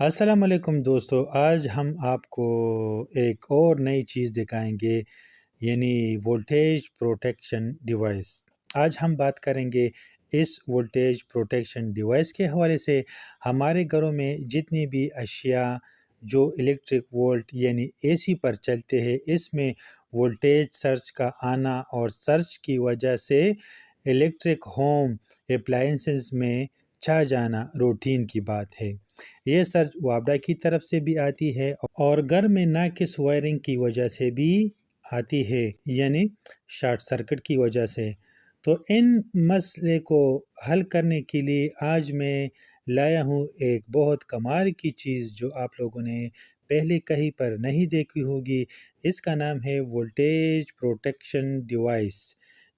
السلام علیکم دوستو، آج ہم آپ کو ایک اور نئی چیز دکھائیں گے، یعنی وولٹیج پروٹیکشن ڈیوائس۔ آج ہم بات کریں گے اس وولٹیج پروٹیکشن ڈیوائس کے حوالے سے۔ ہمارے گھروں میں جتنی بھی اشیاء جو الیکٹرک وولٹ یعنی اے سی پر چلتے ہیں، اس میں وولٹیج سرج کا آنا اور سرج کی وجہ سے الیکٹرک ہوم اپلائنسز میں چھا جانا روٹین کی بات ہے۔ یہ سرج وابڈا کی طرف سے بھی آتی ہے اور گھر میں ناقص وائرنگ کی وجہ سے بھی آتی ہے، یعنی شارٹ سرکٹ کی وجہ سے۔ تو ان مسئلے کو حل کرنے کے لیے آج میں لایا ہوں ایک بہت کمال کی چیز جو آپ لوگوں نے پہلے کہیں پر نہیں دیکھی ہوگی۔ اس کا نام ہے وولٹیج پروٹیکشن ڈیوائس،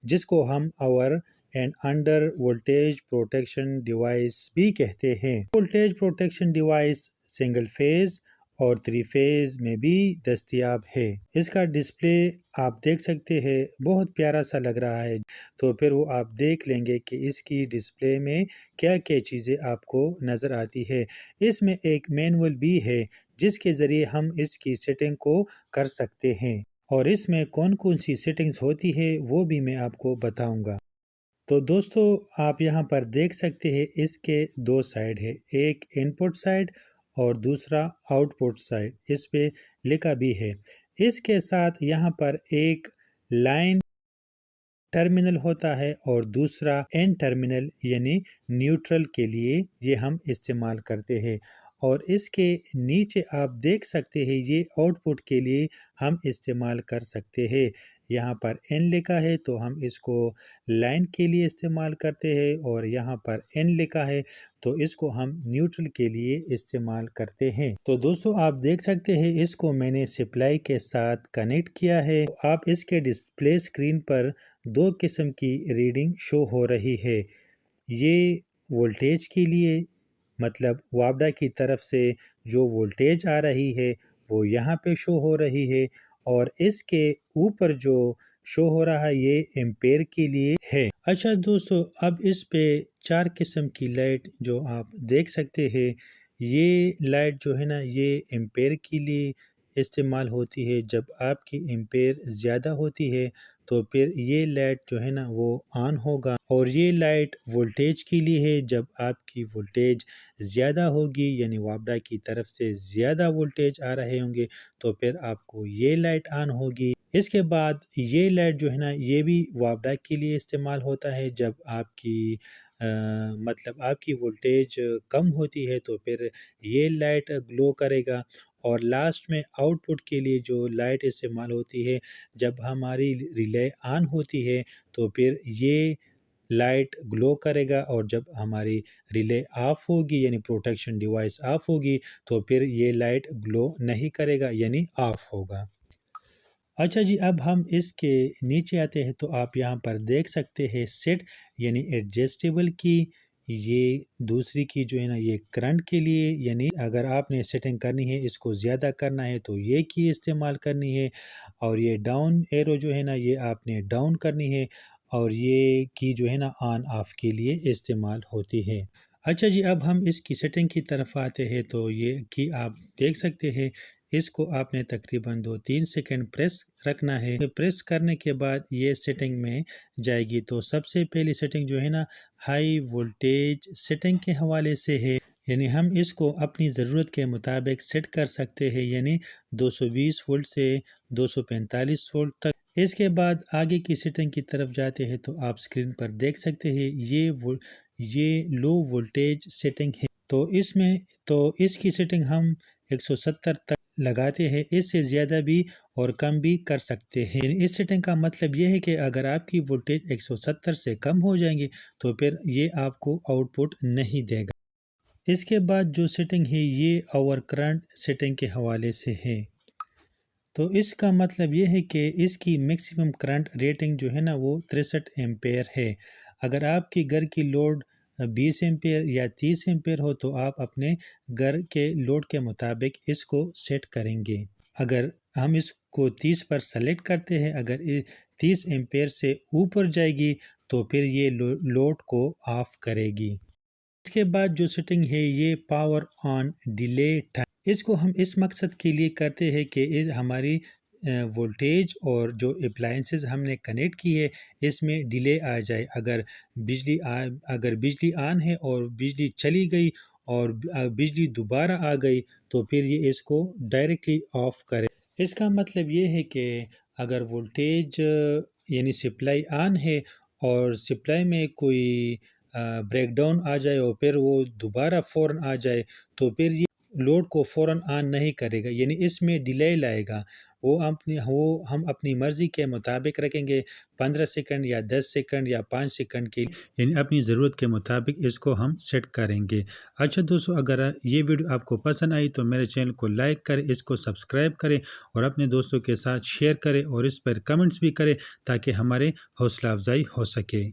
جس کو ہم over and under voltage protection device بھی کہتے ہیں۔ Voltage protection device single phase اور 3 فیز میں بھی دستیاب ہے۔ اس کا ڈسپلے آپ دیکھ سکتے ہیں، بہت پیارا سا لگ رہا ہے۔ تو پھر وہ آپ دیکھ لیں گے کہ اس کی ڈسپلے میں کیا کیا چیزیں آپ کو نظر آتی ہے۔ اس میں ایک مینول بھی ہے جس کے ذریعے ہم اس کی سیٹنگ کو کر سکتے ہیں، اور اس میں کون کون سی سیٹنگز ہوتی ہے وہ بھی میں آپ کو بتاؤں گا۔ تو دوستو، آپ یہاں پر دیکھ سکتے ہیں اس کے 2 سائیڈ ہے، ایک ان پٹ سائیڈ اور دوسرا آؤٹ پٹ سائیڈ، اس پہ لکھا بھی ہے۔ اس کے ساتھ یہاں پر ایک لائن ٹرمینل ہوتا ہے اور دوسرا این ٹرمینل یعنی نیوٹرل کے لیے یہ ہم استعمال کرتے ہیں، اور اس کے نیچے آپ دیکھ سکتے ہیں یہ آؤٹ پٹ کے لیے ہم استعمال کر سکتے ہیں۔ یہاں پر این لکھا ہے تو ہم اس کو لائن کے لیے استعمال کرتے ہیں، اور یہاں پر این لکھا ہے تو اس کو ہم نیوٹرل کے لیے استعمال کرتے ہیں۔ تو دوستو، آپ دیکھ سکتے ہیں اس کو میں نے سپلائی کے ساتھ کنیکٹ کیا ہے۔ آپ اس کے ڈسپلے اسکرین پر 2 قسم کی ریڈنگ شو ہو رہی ہے۔ یہ وولٹیج کے لیے، مطلب وابڈا کی طرف سے جو وولٹیج آ رہی ہے وہ یہاں پہ شو ہو رہی ہے، اور اس کے اوپر جو شو ہو رہا ہے یہ ایمپیر کے لیے ہے۔ اچھا دوستو، اب اس پہ 4 قسم کی لائٹ جو آپ دیکھ سکتے ہیں، یہ لائٹ جو ہے نا یہ ایمپیر کے لیے استعمال ہوتی ہے۔ جب آپ کی ایمپیر زیادہ ہوتی ہے تو پھر یہ لائٹ جو ہے نا وہ آن ہوگا، اور یہ لائٹ وولٹیج کے لیے ہے۔ جب آپ کی وولٹیج زیادہ ہوگی، یعنی وابڈا کی طرف سے زیادہ وولٹیج آ رہے ہوں گے، تو پھر آپ کو یہ لائٹ آن ہوگی۔ اس کے بعد یہ لائٹ جو ہے نا یہ بھی وابڈا کے لیے استعمال ہوتا ہے۔ جب آپ کی مطلب آپ کی وولٹیج کم ہوتی ہے تو پھر یہ لائٹ گلو کرے گا، اور لاسٹ میں آؤٹ پٹ کے لیے جو لائٹ استعمال ہوتی ہے، جب ہماری ریلے آن ہوتی ہے تو پھر یہ لائٹ گلو کرے گا، اور جب ہماری ریلے آف ہوگی یعنی پروٹیکشن ڈیوائس آف ہوگی تو پھر یہ لائٹ گلو نہیں کرے گا، یعنی آف ہوگا۔ اچھا جی، اب ہم اس کے نیچے آتے ہیں تو آپ یہاں پر دیکھ سکتے ہیں سیٹ یعنی ایڈجسٹیبل کی، یہ دوسری کی جو ہے نا یہ کرنٹ کے لیے، یعنی اگر آپ نے سیٹنگ کرنی ہے اس کو زیادہ کرنا ہے تو یہ کی استعمال کرنی ہے، اور یہ ڈاؤن ایرو جو ہے نا یہ آپ نے ڈاؤن کرنی ہے، اور یہ کی جو ہے نا آن آف کے لیے استعمال ہوتی ہے۔ اچھا جی، اب ہم اس کی سیٹنگ کی طرف آتے ہیں تو یہ کی آپ دیکھ سکتے ہیں، اس کو آپ نے تقریباً 2-3 سیکنڈ پریس رکھنا ہے۔ پریس کرنے کے بعد یہ سیٹنگ میں جائے گی۔ تو سب سے پہلی سیٹنگ جو ہے نا ہائی وولٹیج سیٹنگ کے حوالے سے ہے، یعنی ہم اس کو اپنی ضرورت کے مطابق سیٹ کر سکتے ہیں، یعنی 220 وولٹ سے 245 وولٹ تک۔ اس کے بعد آگے کی سیٹنگ کی طرف جاتے ہیں تو آپ اسکرین پر دیکھ سکتے ہیں یہ لو وولٹیج سیٹنگ ہے۔ تو اس کی سیٹنگ ہم 170 تک لگاتے ہیں، اس سے زیادہ بھی اور کم بھی کر سکتے ہیں۔ اس سیٹنگ کا مطلب یہ ہے کہ اگر آپ کی وولٹیج 170 سے کم ہو جائیں گے تو پھر یہ آپ کو آؤٹ پٹ نہیں دے گا۔ اس کے بعد جو سیٹنگ ہے یہ اوور کرنٹ سیٹنگ کے حوالے سے ہے۔ تو اس کا مطلب یہ ہے کہ اس کی میکسیمم کرنٹ ریٹنگ جو ہے نا وہ 63 ایمپیر ہے۔ اگر آپ کی گھر کی لوڈ 20 ایمپیر یا 30 ایمپیر ہو تو آپ اپنے گھر کے لوڈ کے مطابق اس کو سیٹ کریں گے۔ اگر ہم اس کو 30 پر سلیکٹ کرتے ہیں، اگر 30 ایمپیر سے اوپر جائے گی تو پھر یہ لوڈ کو آف کرے گی۔ اس کے بعد جو سیٹنگ ہے یہ پاور آن ڈیلے ٹائم، اس کو ہم اس مقصد کے لیے کرتے ہیں کہ ہماری وولٹیج اور جو اپلائنسز ہم نے کنیکٹ کی ہے اس میں ڈیلے آ جائے، اگر بجلی آن ہے اور بجلی چلی گئی اور بجلی دوبارہ آ گئی تو پھر یہ اس کو ڈائریکٹلی آف کرے۔ اس کا مطلب یہ ہے کہ اگر وولٹیج یعنی سپلائی آن ہے اور سپلائی میں کوئی بریک ڈاؤن آ جائے اور پھر وہ دوبارہ فوراً آ جائے تو پھر یہ لوڈ کو فوراً آن نہیں کرے گا، یعنی اس میں ڈیلے لائے گا۔ ہم اپنی مرضی کے مطابق رکھیں گے، 15 سیکنڈ یا 10 سیکنڈ یا 5 سیکنڈ کے، یعنی اپنی ضرورت کے مطابق اس کو ہم سیٹ کریں گے۔ اچھا دوستو، اگر یہ ویڈیو آپ کو پسند آئی تو میرے چینل کو لائک کریں، اس کو سبسکرائب کریں اور اپنے دوستوں کے ساتھ شیئر کریں اور اس پر کمنٹس بھی کریں تاکہ ہمارے حوصلہ افزائی ہو سکے۔